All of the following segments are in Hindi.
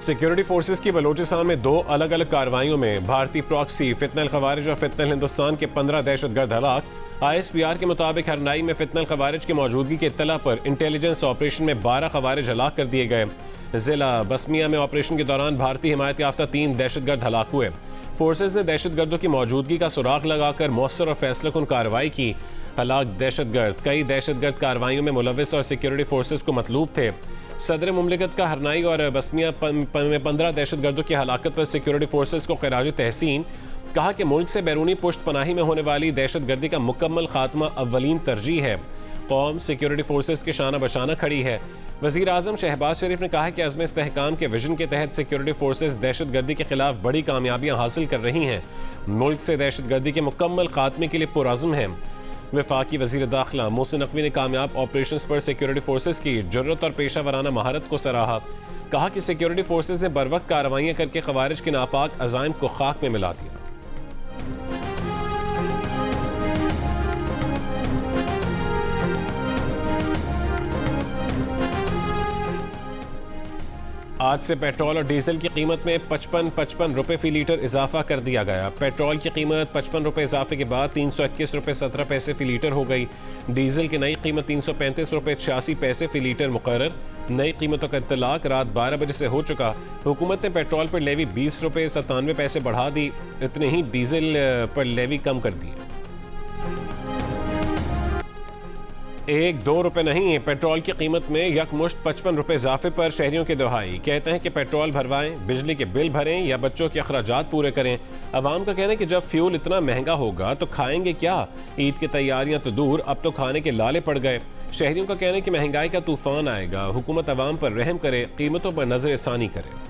सिक्योरिटी फोर्सेस की बलोचिस्तान में 2 अलग अलग कार्रवाइयों में भारतीय प्रॉक्सी फितनल खवारिज और फितनल हिंदुस्तान के 15 दहशतगर्द हलाक। ISPR के मुताबिक हरनाई में फितनल खवारिज की मौजूदगी की इत्तला पर इंटेलिजेंस ऑपरेशन में 12 खवारिज हलाक कर दिए गए। जिला बसमिया में ऑपरेशन के दौरान भारतीय हिमायत याफ्ता 3 दहशतगर्द हलाक हुए। फोर्सेज ने दहशतगर्दों की मौजूदगी का सुराग लगाकर मौसर और फैसलाकुन कार्रवाई की। हलाक दहशतगर्द कई दहशतगर्द कार्रवाइयों में मुलविस और सिक्योरिटी फोर्सेज को मतलूब थे। सदर मुमलिकत का हरनाई और बसमिया में 15 दहशतगर्दों की हलाकत पर सिक्योरिटी फोर्सेज को खिराज तहसीन। कहा कि मुल्क से बैरूनी पुश्त पनाही में होने वाली दहशतगर्दी का मुकम्मल खात्मा अव्वलीन तरजीह है। कौम सिक्योरिटी फोर्सेज के शाना बशाना खड़ी है। वज़ीर आज़म शहबाज शरीफ ने कहा कि अज़्म इस्तेहकाम के विजन के तहत सिक्योरिटी फोर्सेज दहशतगर्दी के खिलाफ बड़ी कामयाबियां हासिल कर रही हैं। मुल्क से दहशतगर्दी के मुकम्मल खात्मे के लिए पुरअज़्म हैं। वफाकी वज़ीर दाखिला मोहसिन नकवी ने कामयाब ऑपरेशंस पर सिक्योरिटी फोर्सेज की जुर्रत और पेशा वराना महारत को सराहा। कहा कि सिक्योरिटी फोर्सेज ने बरवक्त कार्रवाइयाँ करके खवारिज के नापाक अज़ाइम को खाक में मिला दिया। आज से पेट्रोल और डीजल की कीमत में 55 रुपये फी लीटर इजाफा कर दिया गया। पेट्रोल की कीमत 55 रुपये इजाफे के बाद 321 रुपये 17 पैसे फी लीटर हो गई। डीजल की नई कीमत 335 रुपये 86 पैसे फी लीटर मुकर्रर। नई कीमतों का इत्तलाक रात 12 बजे से हो चुका। हुकूमत ने पेट्रोल पर लेवी 20 रुपये 97 पैसे बढ़ा दी। इतने ही डीजल पर लेवी कम कर दी। 1-2 रुपये नहीं, पेट्रोल की कीमत में यकमुश्त 55 रुपये इजाफे पर शहरियों की दुहाई। कहते हैं कि पेट्रोल भरवाएं, बिजली के बिल भरें या बच्चों के अखराजात पूरे करें। अवाम का कहना है कि जब फ्यूल इतना महंगा होगा तो खाएंगे क्या। ईद की तैयारियां तो दूर, अब तो खाने के लाले पड़ गए। शहरियों का कहना है कि महंगाई का तूफान आएगा। हुकूमत अवाम पर रहम करे, कीमतों पर नजर सानी करे।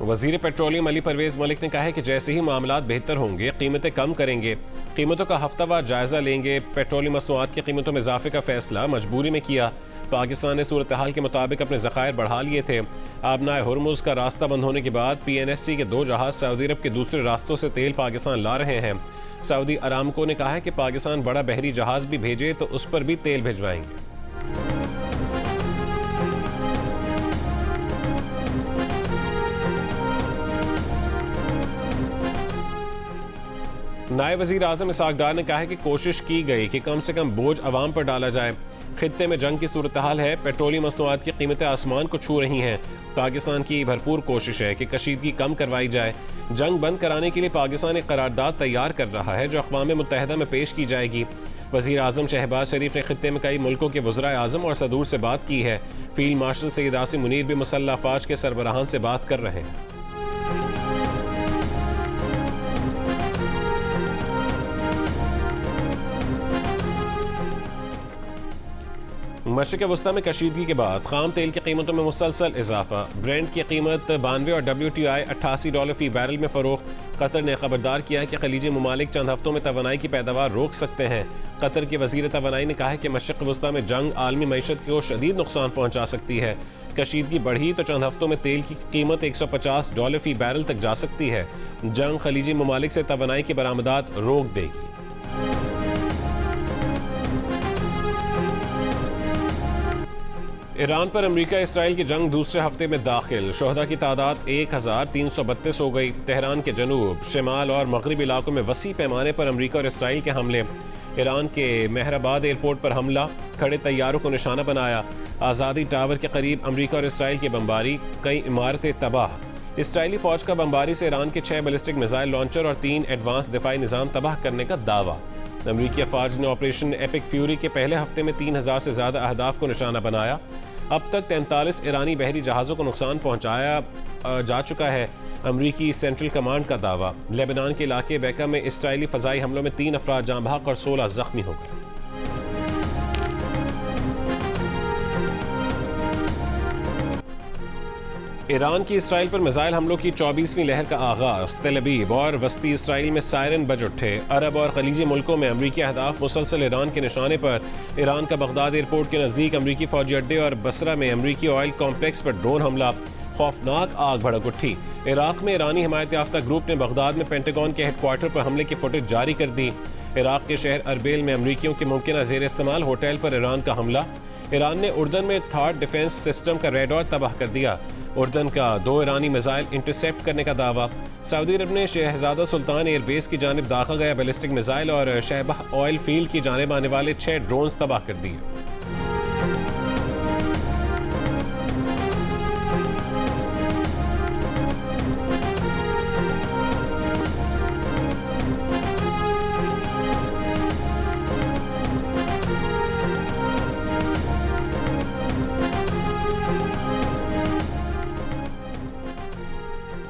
वज़ीर पेट्रोलियम अली परवेज़ मलिक ने कहा है कि जैसे ही मामलात बेहतर होंगे कीमतें कम करेंगे। कीमतों का हफ्तावार जायजा लेंगे। पेट्रोलियम मसनूआत की कीमतों में इजाफे का फैसला मजबूरी में किया। पाकिस्तान ने सूरत हाल के मुताबिक अपने ज़खायर बढ़ा लिए थे। आबनाए हुर्मुज़ का रास्ता बंद होने के बाद PNSC के 2 जहाज सऊदी अरब के दूसरे रास्तों से तेल पाकिस्तान ला रहे हैं। सऊदी अरामको ने कहा है कि पाकिस्तान बड़ा बहरी जहाज भी भेजे तो उस पर भी तेल भिजवाएंगे। नायब वज़ीर आज़म इसहाक डार ने कहा है कि कोशिश की गई कि कम से कम बोझ अवाम पर डाला जाए। खित्ते में जंग की सूरत हाल है। पेट्रोलियम मसनूआत की कीमतें आसमान को छू रही हैं। पाकिस्तान की भरपूर कोशिश है कि कशीदगी कम करवाई जाए। जंग बंद कराने के लिए पाकिस्तान एक करारदाद तैयार कर रहा है जो अक़वाम मुत्तहिदा में पेश की जाएगी। वज़ीर आज़म शहबाज शरीफ ने खित्ते में कई मुल्कों के वज़राए आज़म और सदूर से बात की है। फील्ड मार्शल सैयद आसिम मुनीर भी मुसल्लह अफ़वाज के सरबराहान से बात कर रहे हैं। मशरिक़ वस्ता में कशीदगी के बाद खाम तेल की कीमतों में मुसलसल इजाफा। ब्रेंट की कीमत 92 और WTI $88 फी बैरल में फ़रोख्त। कतर ने खबरदार किया है कि खलीजी ममालिक चंद हफ्तों में तवानाई की पैदावार रोक सकते हैं। कतर के वज़ीर तवानाई ने कहा है कि मशरिक़ वस्ता में जंग आलमी मईशत को शदीद नुकसान पहुँचा सकती है। कशीदगी बढ़ी तो चंद हफ्तों में तेल की कीमत $150 फी बैरल तक जा सकती है। जंग खलीजी ममालिक से तवानाई की बरामदात रोक देगी। ईरान पर अमेरिका इसराइल की जंग दूसरे हफ्ते में दाखिल। शोहदा की तादाद 1332 हो गई। तेहरान के जनूब, शिमाल और मगरबी इलाकों में वसी पैमाने पर अमेरिका और इसराइल के हमले। ईरान के मेहराबाद एयरपोर्ट पर हमला, खड़े तैयारों को निशाना बनाया। आज़ादी टावर के करीब अमेरिका और इसराइल की बमबारी, कई इमारतें तबाह। इसराइली फौज का बमबारी से ईरान के 6 बैलिस्टिक मिसाइल लॉन्चर और 3 एडवांस दिफाई निज़ाम तबाह करने का दावा। अमेरिकी अफवाज ने ऑपरेशन एपिक फ्यूरी के पहले हफ्ते में 3000 से ज़्यादा अहदाफ को निशाना बनाया। अब तक 43 ईरानी बहरी जहाज़ों को नुकसान पहुंचाया जा चुका है। अमरीकी सेंट्रल कमांड का दावा। लेबनान के इलाके बैका में इसराइली फ़ज़ाई हमलों में 3 अफराद जाँ बहक और 16 ज़ख्मी हो गए। ईरान की इसराइल पर मिसाइल हमलों की 24वीं लहर का आगाज़। तेल अवीव और वस्ती इसराइल में सायरन बज उठे। अरब और खलीजी मुल्कों में अमरीकी अहदाफ मुसलसल ईरान के निशाने पर। ईरान का बगदाद एयरपोर्ट के नज़दीक अमरीकी फौजी अड्डे और बसरा में अमरीकी ऑयल कॉम्प्लेक्स पर ड्रोन हमला। खौफनाक आग भड़क उठी। इराक में ईरानी हिमायत याफ्ता ग्रुप ने बगदाद में पेंटागन के हेडक्वार्टर पर हमले की फुटेज जारी कर दी। इराक के शहर अरबिल में अमरीकियों के मुमकिन ज़ेर इस्तेमाल होटल पर ईरान का हमला। ईरान ने उर्दन में थर्ड डिफेंस सिस्टम का रेडार तबाह कर दिया। उर्दन का 2 ईरानी मिसाइल इंटरसेप्ट करने का दावा। सऊदी अरब ने शहजादा सुल्तान एयरबेस की जानिब दाखा गया बैलिस्टिक मिसाइल और शहबाह ऑयल फील्ड की जानिब आने वाले 6 ड्रोन्स तबाह कर दिए।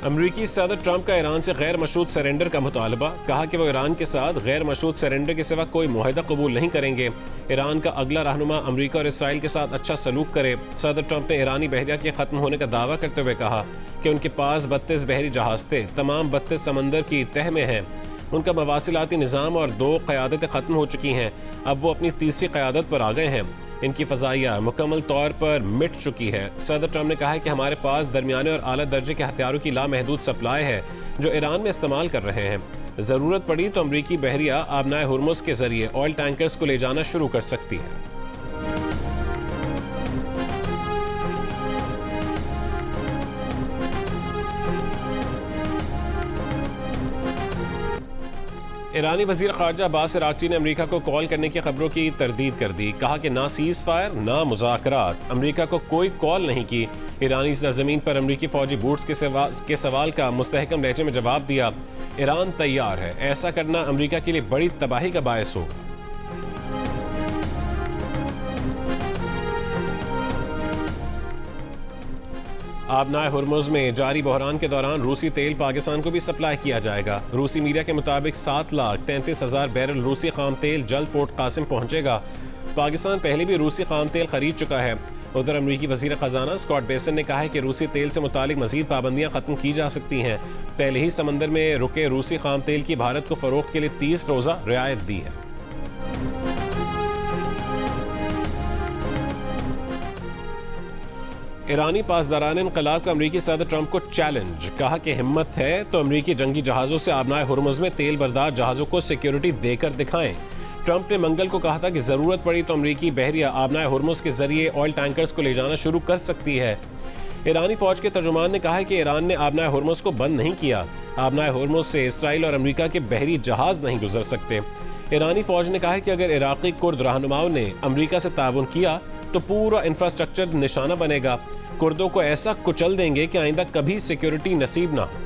अमरीकी सदर ट्रंप का ईरान से गैर मशरूत सरेंडर का मुतालबा। कहा कि वो ईरान के साथ गैर मशरूत सरेंडर के सिवा कोई मुआहदा कबूल नहीं करेंगे। ईरान का अगला रहनुमा अमरीका और इसराइल के साथ अच्छा सलूक करे। सदर ट्रंप ने ईरानी बहरिया के खत्म होने का दावा करते हुए कहा कि उनके पास 32 बहरी जहाज थे, तमाम 32 समंदर की तह में हैं। उनका मवासिलाती निज़ाम और 2 क़यादतें ख़त्म हो चुकी हैं। अब वो अपनी तीसरी क़यादत पर आ गए हैं। इनकी फ़ज़ाइया मुकम्मल तौर पर मिट चुकी है। सदर ट्रंप ने कहा है कि हमारे पास दरमियाने और आला दर्जे के हथियारों की लामहदूद सप्लाई है जो ईरान में इस्तेमाल कर रहे हैं। ज़रूरत पड़ी तो अमरीकी बहरिया आबनाए हुर्मुज़ के ज़रिए ऑयल टैंकर्स को ले जाना शुरू कर सकती है। ईरानी वज़ीर ख़ारजा अब्बास अराग़ची ने अमरीका को कॉल करने की खबरों की तरदीद कर दी। कहा कि ना सीज़ फायर ना मुज़ाकरात, अमरीका को कोई कॉल नहीं की। ईरानी सरज़मीन पर अमरीकी फ़ौजी बूट्स के सवाल का मुस्तहकम लहजे में जवाब दिया। ईरान तैयार है, ऐसा करना अमरीका के लिए बड़ी तबाही का बायस होगा। आबनाए हुर्मुज़ में जारी बहरान के दौरान रूसी तेल पाकिस्तान को भी सप्लाई किया जाएगा। रूसी मीडिया के मुताबिक 7,33,000 बैरल रूसी खाम तेल जल्द पोर्ट कासिम पहुंचेगा। पाकिस्तान पहले भी रूसी खाम तेल खरीद चुका है। उधर अमरीकी वज़ीर ख़जाना स्कॉट बेसन ने कहा है कि रूसी तेल से मुतालिक मज़ीद पाबंदियाँ ख़त्म की जा सकती हैं। पहले ही समंदर में रुके रूसी खाम तेल की भारत को फ़रोख्त के लिए 30 रोज़ा रियायत दी है। ईरानी पासदारान इनकलाब का अमरीकी सदर ट्रंप को चैलेंज। कहा कि हिम्मत है तो अमरीकी जंगी जहाज़ों से आबनाए हुर्मुज़ में तेल बरदार जहाज़ों को सिक्योरिटी देकर दिखाएं। ट्रंप ने मंगल को कहा था कि ज़रूरत पड़ी तो अमरीकी बहरिया आबनाए हुर्मुज़ के जरिए ऑयल टैंकर्स को ले जाना शुरू कर सकती है। ईरानी फ़ौज के तर्जुमान ने कहा है कि ईरान ने आबनाए हुर्मुज़ को बंद नहीं किया। आबनाए हुर्मुज़ से इसराइल और अमरीका के बहरी जहाज़ नहीं गुजर सकते। ईरानी फ़ौज ने कहा है कि अगर इराक़ी कुर्द रहनुमाओं ने अमरीका से ताउन किया तो पूरा इंफ्रास्ट्रक्चर निशाना बनेगा। कुर्दों को ऐसा कुचल देंगे कि आइंदा कभी सिक्योरिटी नसीब ना हो।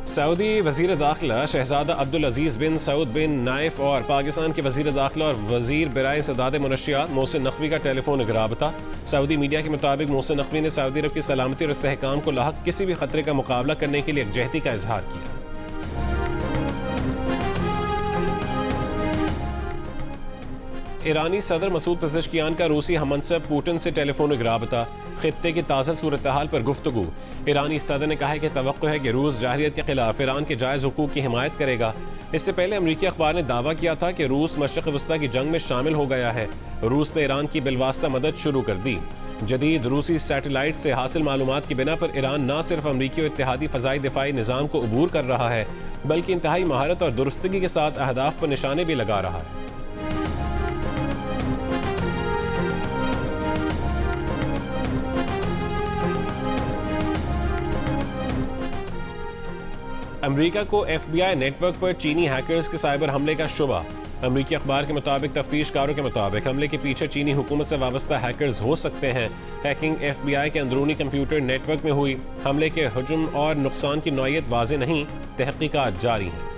सऊदी वज़ीर दाखिला शहजादा अब्दुल अजीज़ बिन सऊद बिन नाइफ और पाकिस्तान के वज़ीर दाखिला और वज़ीर बराए सदाद मुनशियात मोहसिन नकवी का टेलीफोनिक राबता। सऊदी मीडिया के मुताबिक मोहसिन नकवी ने सऊदी अरब की सलामती और इस्तेहकाम को लाहक किसी भी खतरे का मुकाबला करने के लिए यकजहती का इजहार किया। ईरानी सदर मसूद पेज़ेश्कियान का रूसी हममनसब पुतिन से टेलीफोनिक राबता। खित्ते की ताज़ा सूरत हाल पर गुफ्तगू। ईरानी सदर ने कहा है कि तवक्को है कि रूस जाहिरियत के खिलाफ ईरान के जायज़ हुकूक की हिमायत करेगा। इससे पहले अमरीकी अखबार ने दावा किया था कि रूस मशरिक़ वस्ता की जंग में शामिल हो गया है। रूस ने ईरान की बिलवास्ता मदद शुरू कर दी। जदीद रूसी सैटेलाइट से हासिल मालूमात की बिना पर ईरान न सिर्फ अमरीकी और इत्तेहादी फ़ज़ाई दिफाई निज़ाम को अबूर कर रहा है बल्कि इंतहाई महारत और दुरुस्तगी के साथ अहदाफ पर निशाने भी लगा रहा है। अमरीका को FBI नेटवर्क पर चीनी हैकर्स के साइबर हमले का शुबा। अमरीकी अखबार के मुताबिक तफ्तीशकारों के मुताबिक हमले के पीछे चीनी हुकूमत से वाबस्ता हैकर्स हो सकते हैं। हैकिंग FBI के अंदरूनी कंप्यूटर नेटवर्क में हुई। हमले के हुजूम और नुकसान की नौइयत वाज़ेह नहीं, तहकीकात जारी हैं।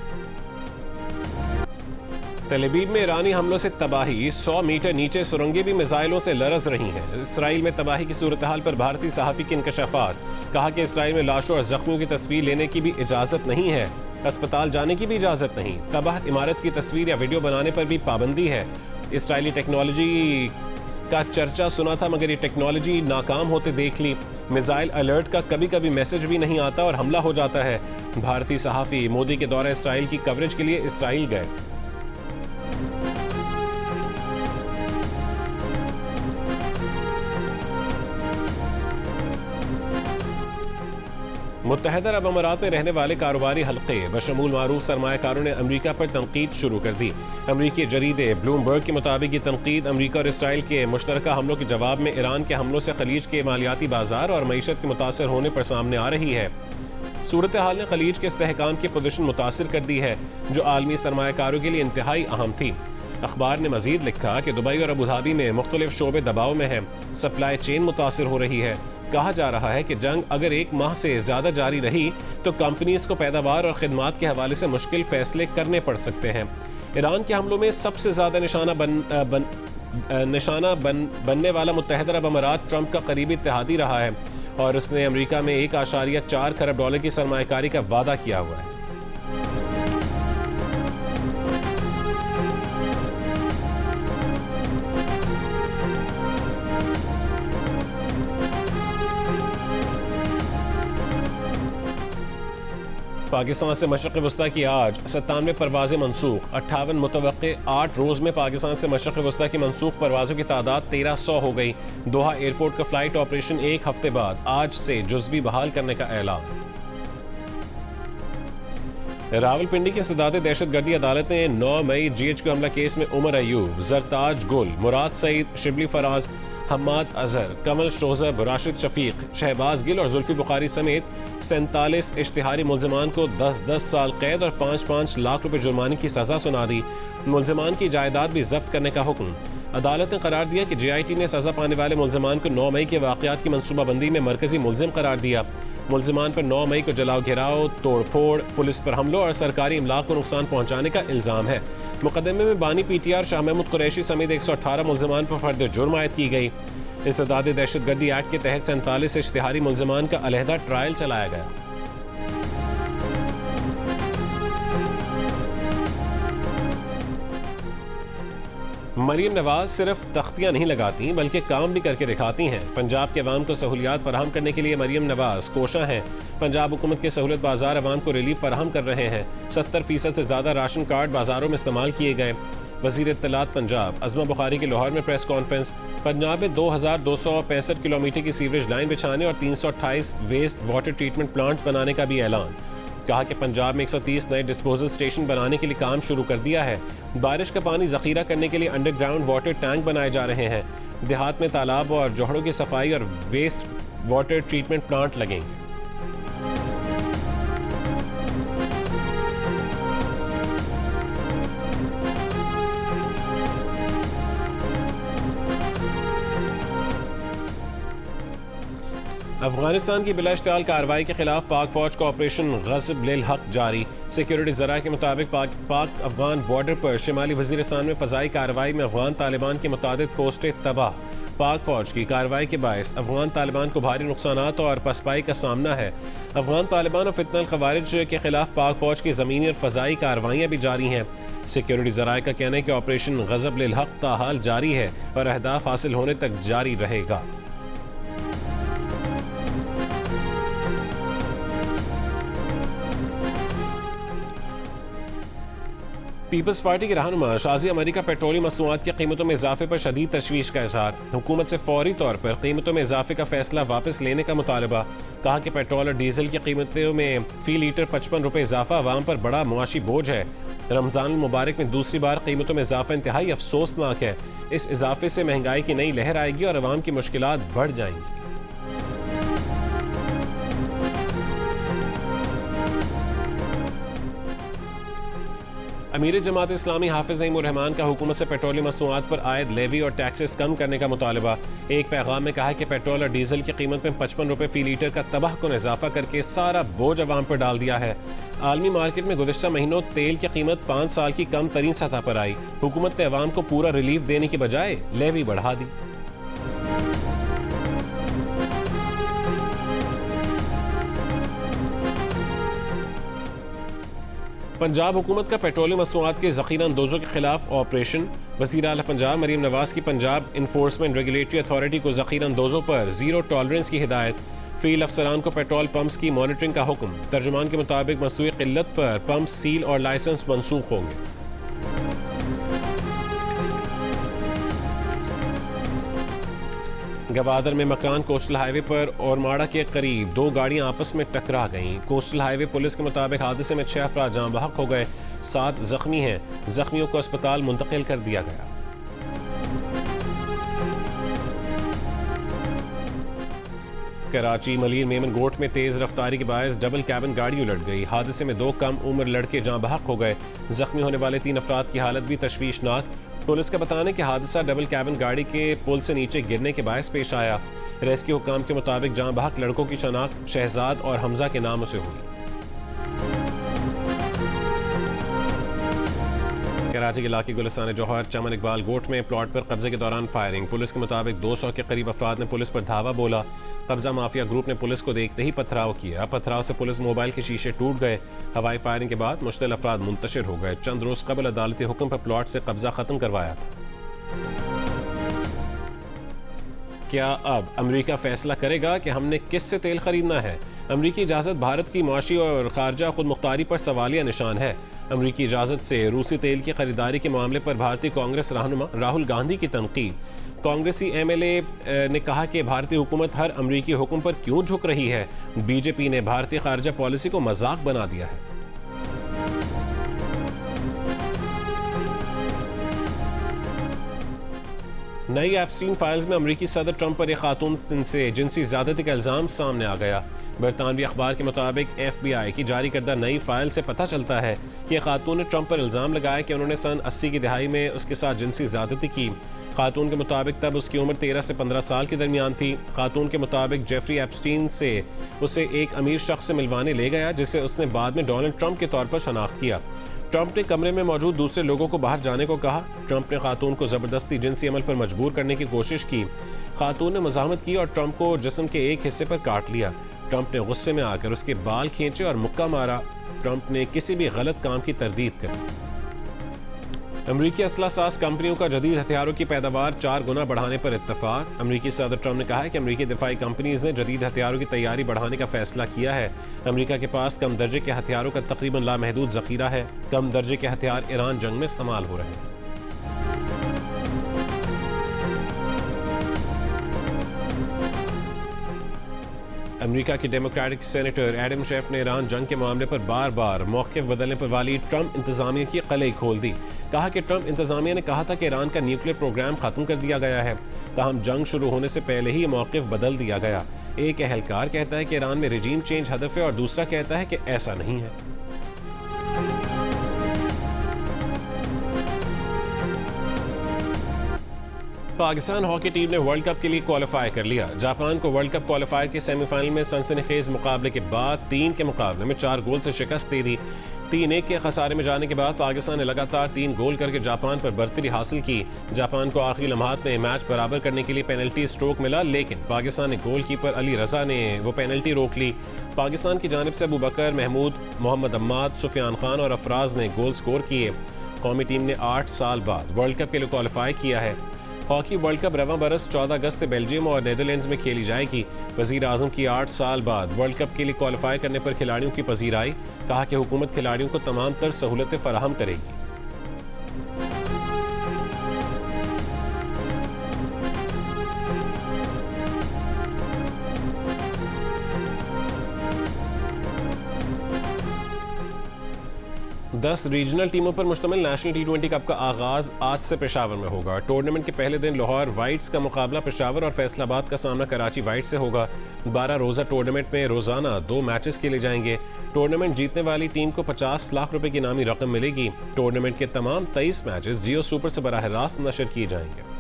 तेल अवीव में ईरानी हमलों से तबाही। 100 मीटर नीचे सुरंगें भी मिसाइलों से लरज़ रही हैं। इसराइल में तबाही की सूरत हाल पर भारतीय सहाफ़ी के इंकशाफात। कहा कि इसराइल में लाशों और जख्मियों की तस्वीर लेने की भी इजाज़त नहीं है, अस्पताल जाने की भी इजाज़त नहीं। तबाह इमारत की तस्वीर या वीडियो बनाने पर भी पाबंदी है। इसराइली टेक्नोलॉजी का चर्चा सुना था, मगर ये टेक्नोलॉजी नाकाम होते देख ली। मिसाइल अलर्ट का कभी कभी मैसेज भी नहीं आता और हमला हो जाता है। भारतीय सहाफ़ी मोदी के दौरे इसराइल की कवरेज के लिए इसराइल गए। मुत्तहदा अरब अमारात में रहने वाले कारोबारी हल्के बशमूल मारूफ सरमायाकारों ने अमरीका पर तनकीद शुरू कर दी। अमरीकी जरीदे ब्लूमबर्ग के मुताबिक ये तनकीद अमरीका और इसराइल के मुश्तरका हमलों के जवाब में ईरान के हमलों से खलीज के मालियाती बाजार और मईशत के मुतासर होने पर सामने आ रही है। सूरत हाल ने खलीज के इस्तेहकाम की पोजीशन मुतासर कर दी है, जो आलमी सरमायाकारों के लिए इंतहाई अहम थी। अखबार ने मजीद लिखा कि दुबई और अबू धाबी में मुख्तलिफ शोबे दबाव में हैं, सप्लाई चेन मुतासर हो रही है। कहा जा रहा है कि जंग अगर एक माह से ज्यादा जारी रही तो कंपनीज को पैदावार और खिदमात के हवाले से मुश्किल फैसले करने पड़ सकते हैं। ईरान के हमलों में सबसे ज्यादा निशाना बनने वाला मुत्तहदा अरब अमारात ट्रंप का करीबी इत्तेहादी रहा है और उसने अमरीका में 1.4 खरब डॉलर की सरमायाकारी का वादा किया हुआ है। पाकिस्तान से मशरक़ वस्ता की आज 97 परवाज़ें मनसूख। 58 मुतवक्के 8 रोज़ में पाकिस्तान से मशरक़ वस्ता की मनसूख परवाज़ों की तादाद 1300 हो गई। दोहा एयरपोर्ट का फ्लाइट ऑपरेशन एक हफ्ते बाद आज से जुज़वी बहाल करने का ऐलान। रावलपिंडी की इंसदाद दहशतगर्दी अदालत ने 9 मई GHQ हमला केस में उमर अयूब, जरताज गुल, मुराद सईद, शिबली फराज, हम्माद अजहर, कमल शोजब, राशिद शफीक, शहबाज गिल और जुल्फी बुखारी समेत 47 इश्तिहारी मुल्ज़िमान को 10-10 साल कैद और 5-5 लाख रुपए जुर्माने की सजा सुना दी। मुल्ज़िमान की जायदाद भी जब्त करने का हुक्म। अदालत ने करार दिया कि JIT ने सजा पाने वाले मुल्ज़िमान को 9 मई के वाक़यात की मनसूबाबंदी में मरकजी मुल्ज़िम करार दिया। मुल्ज़िमान पर 9 मई को जलाओ घिराव, तोड़फोड़, पुलिस पर हमलों और सरकारी इमलाक को नुकसान पहुँचाने का इल्ज़ाम है। मुकदमे में बानी PTR शाह महमूद कुरैशी समेत 118 मुल्ज़िमान पर फर्द जुर्म आयद की गई। इंसदाद दहशतगर्दी एक्ट के तहत 47 इश्तिहारी मुल्ज़िमान का अलहदा ट्रायल चलाया गया। मरीम नवाज सिर्फ तख्तियां नहीं लगाती बल्कि काम भी करके दिखाती हैं। पंजाब के अवाम को सहूलियात फराहम करने के लिए मरीम नवाज कोशा हैं। पंजाब हुकूमत के सहूलत बाजार अवाम को रिलीफ फराहम कर रहे हैं। 70% से ज़्यादा राशन कार्ड बाजारों में इस्तेमाल किए गए। वज़ीर इत्तलात पंजाब अज़मा बुखारी की लाहौर में प्रेस कॉन्फ्रेंस। पंजाब में 2265 किलोमीटर की सीवरेज लाइन बिछाने और 328 वेस्ट वाटर ट्रीटमेंट प्लांट्स बनाने का भी ऐलान। कहा कि पंजाब में 130 नए डिस्पोजल स्टेशन बनाने के लिए काम शुरू कर दिया है। बारिश का पानी जखीरा करने के लिए अंडरग्राउंड वाटर टैंक बनाए जा रहे हैं। देहात में तालाब और जोहड़ों की सफाई और वेस्ट वाटर ट्रीटमेंट प्लांट लगेंगे। अफगानिस्तान की बिलाश्ताल कार्रवाई के खिलाफ पाक फौज का ऑपरेशन ग़ज़ब लिल हक़ जारी। सिक्योरिटी ज़रा के मुताबिक पाक अफगान बॉर्डर पर शिमाली वज़ीरिस्तान में फ़ज़ाई कार्रवाई में अफगान तालिबान की मुतादिद पोस्टें तबाह। पाक फौज की कार्रवाई के बायस अफगान तालिबान को भारी नुकसानात और पसपाई का सामना है। अफगान तालिबान और फितनल ख़वारिज के खिलाफ पाक फौज की ज़मीनी और फ़ज़ाई कार्रवाइयाँ भी जारी हैं। सिक्योरिटी ज़राए का कहना है कि ऑपरेशन ग़ज़ब लिल हक़ ताहाल जारी है और अहदाफ हासिल होने तक जारी रहेगा। पीपल्स पार्टी के रहनुमा शाज़ी अमेरिका पेट्रोलियम मसनूआत की कीमतों में इजाफे पर शदीद तशवीश का इज़हार। हुकूमत से फौरी तौर पर कीमतों में इजाफे का फैसला वापस लेने का मुतालबा। कहा कि पेट्रोल और डीजल की कीमतों में फ़ी लीटर 55 रुपये इजाफा अवाम पर बड़ा मुआशी बोझ है। रमज़ान मुबारक में दूसरी बार कीमतों में इजाफा इंतहाई अफसोसनाक है। इस इजाफे से महंगाई की नई लहर आएगी और अवाम की मुश्किलात बढ़ जाएंगी। अमीर जमात इस्लामी हाफिज़ नईमुर रहमान का हुकूमत से पेट्रोलियम मसनूआत पर आयद लेवी और टैक्सेस कम करने का मुतालबा। एक पैगाम में कहा कि पेट्रोल और डीजल की कीमत में 55 रुपये फ़ी लीटर का तबाहकुन इजाफा करके सारा बोझ अवाम पर डाल दिया है। आलमी मार्केट में गुज़िश्ता महीनों तेल की कीमत 5 साल की कम तरीन सतह पर आई। हुकूमत ने अवाम को पूरा रिलीफ देने की बजाय लेवी बढ़ा दी। पंजाब हुकूमत का पेट्रोलियम मसनूआत के ज़ख़ीरा अंदोज़ों के खिलाफ ऑपरेशन। वज़ीर आला पंजाब मरीम नवाज की पंजाब इन्फोर्समेंट रेगुलेटरी अथॉरिटी को ज़ख़ीरा अंदोज़ों पर ज़ीरो टॉलरेंस की हिदायत। फील्ड अफसरान को पेट्रोल पंप्स की मॉनिटरिंग का हुक्म। तर्जुमान के मुताबिक मसनूई क़िल्लत पर पंप सील और लाइसेंस मनसूख होंगे। गवादर में मकान कोस्टल हाईवे पर औरमाड़ा के करीब दो गाड़ियां आपस में टकरा गईं। कोस्टल हाईवे पुलिस के मुताबिक हादसे में 6 अफराद जाँ बहक हो गए, 7 जख्मी हैं। जख्मियों को अस्पताल मुंतकिल कर दिया गया। कराची मलिर मेमन गोट में तेज रफ्तारी के बायस डबल कैबिन गाड़ी उलट गई। हादसे में 2 कम उम्र लड़के जाँ बहक हो गए। जख्मी होने वाले 3 अफराद की हालत भी तशवीशनाक। पुलिस का बताना है कि हादसा डबल कैबिन गाड़ी के पुल से नीचे गिरने के बायस पेश आया। रेस्क्यू हुकाम के मुताबिक जाँ बहक लड़कों की शनाख्त शहजाद और हमजा के नामों से हुई। कराची के इलाके गुलिस्तान जौहर चमन इकबाल गोट में प्लॉट पर कब्जे के दौरान फायरिंग। पुलिस के मुताबिक 200 के करीब अफराद ने पुलिस पर धावा बोला। कब्जा माफिया ग्रुप ने पुलिस को देखते ही पथराव किया। पथराव से पुलिस मोबाइल के शीशे टूट गए। हवाई फायरिंग के बाद मुश्तिल अफराद मुंतशिर हो गए। चंद रोज कबल अदालती हुक्म पर प्लॉट से कब्जा खत्म करवाया था। क्या अब अमेरिका फैसला करेगा कि हमने किस से तेल खरीदना है? अमरीकी इजाज़त भारत की मुआशी और खारजा खुद मुख्तारी पर सवालिया निशान है। अमरीकी इजाज़त से रूसी तेल की खरीदारी के मामले पर भारतीय कांग्रेस रहनुमा राहुल गांधी की तनकीद। कांग्रेसी MLA ने कहा कि भारतीय हुकूमत हर अमरीकी हुक्म पर क्यों झुक रही है। बीजेपी ने भारतीय खारजा पॉलिसी को मजाक बना दिया है। नई एप्स्टीन फाइल्स में अमरीकी सदर ट्रंप पर एक खातून से जिनसी ज़्यादती का इल्ज़ाम सामने आ गया। बरतानवी अखबार के मुताबिक FBI की जारी करदा नई फाइल से पता चलता है कि खातून ने ट्रंप पर इल्ज़ाम लगाया कि उन्होंने सन 80 की दहाई में उसके साथ जिनसी ज़्यादती की। खातून के मुताबिक तब उसकी उम्र 13 से 15 साल के दरमियान थी। खातून के मुताबिक जेफरी एप्स्टीन से उसे एक अमीर शख्स से मिलवाने ले गया, जिसे उसने बाद में डोनाल्ड ट्रंप के तौर पर शनाख्त किया। ट्रंप ने कमरे में मौजूद दूसरे लोगों को बाहर जाने को कहा। ट्रंप ने खातून को ज़बरदस्ती जिनसी अमल पर मजबूर करने की कोशिश की। खातून ने मुज़ाहमत की और ट्रंप को जिस्म के एक हिस्से पर काट लिया। ट्रंप ने गुस्से में आकर उसके बाल खींचे और मुक्का मारा। ट्रंप ने किसी भी गलत काम की तरदीद करी। अमरीकी असला साज कंपनियों का जदीद हथियारों की पैदावार 4 गुना बढ़ाने पर इत्तफाक। अमरीकी सदर ट्रंप ने कहा है कि अमरीकी दिफाई कंपनीज ने जदीद हथियारों की तैयारी बढ़ाने का फैसला किया है। अमरीका के पास कम दर्जे के हथियारों का तकरीबन लामहदूद ज़ख़ीरा है। कम दर्जे के हथियार ईरान जंग में इस्तेमाल हो रहे हैं। अमेरिका की डेमोक्रेटिक सेनेटर एडम शेफ ने ईरान जंग के मामले पर बार बार मौक़िफ़ बदलने पर वाली ट्रंप इंतज़ामिया की कलई खोल दी। कहा कि ट्रंप इंतज़ामिया ने कहा था कि ईरान का न्यूक्लियर प्रोग्राम ख़त्म कर दिया गया है, ताहम जंग शुरू होने से पहले ही मौक़िफ़ बदल दिया गया। एक एहलकार कहता है कि ईरान में रजीम चेंज हदफ है और दूसरा कहता है कि ऐसा नहीं है। पाकिस्तान हॉकी टीम ने वर्ल्ड कप के लिए क्वालिफाई कर लिया। जापान को वर्ल्ड कप क्वालिफायर के सेमीफाइनल में सनसनीखेज मुकाबले के बाद 3 के मुकाबले में 4 गोल से शिकस्त दे दी। 3-1 के खसारे में जाने के बाद पाकिस्तान ने लगातार 3 गोल करके जापान पर बर्तरी हासिल की। जापान को आखिरी लम्हात में मैच बराबर करने के लिए पेनल्टी स्ट्रोक मिला, लेकिन पाकिस्तान ने गोलकीपर अली रजा ने वो पेनल्टी रोक ली। पाकिस्तान की जानिब से अबू बकर, महमूद, मोहम्मद अम्माद, सुफियान खान और अफराज ने गोल स्कोर किए। कौमी टीम ने 8 साल बाद वर्ल्ड कप के लिए क्वालिफाई किया है। हॉकी वर्ल्ड कप रवां बरस 14 अगस्त से बेल्जियम और नीदरलैंड्स में खेली जाएगी। वज़ीर आज़म की 8 साल बाद वर्ल्ड कप के लिए क्वालिफाई करने पर खिलाड़ियों की पजीराई। कहा कि हुकूमत खिलाड़ियों को तमाम तर सहूलतें फराहम करेगी। दस रीजनल टीमों पर मुश्तमिल नेशनल T20 कप का आगाज आज से पेशावर में होगा। टूर्नामेंट के पहले दिन लाहौर वाइट्स का मुकाबला पेशावर और फैसलाबाद का सामना कराची वाइट्स से होगा। 12 रोज़ा टूर्नामेंट में रोजाना 2 मैचेस खेले जाएंगे। टूर्नामेंट जीतने वाली टीम को 50 लाख रुपए की इनामी रकम मिलेगी। टूर्नामेंट के तमाम 23 मैचेस जियो सुपर से बराह रास्त नशर किए जाएंगे।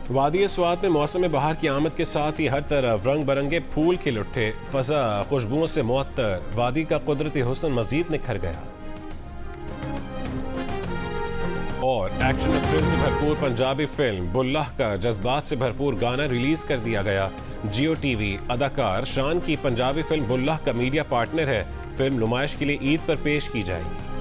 वादी स्वात में मौसम बहार की आमद के साथ ही हर तरफ रंग बरंगे फूल खिल उठे। फजा खुशबुओं से मुअत्तर, वादी का कुदरती हुस्न मजीद निखर गया। और एक्शन और थ्रिल से भरपूर पंजाबी फिल्म बुल्लाह का जज्बात से भरपूर गाना रिलीज कर दिया गया। जियो टीवी अदाकार शान की पंजाबी फिल्म बुल्लाह का मीडिया पार्टनर है। फिल्म नुमाइश के लिए ईद पर पेश की जाएगी।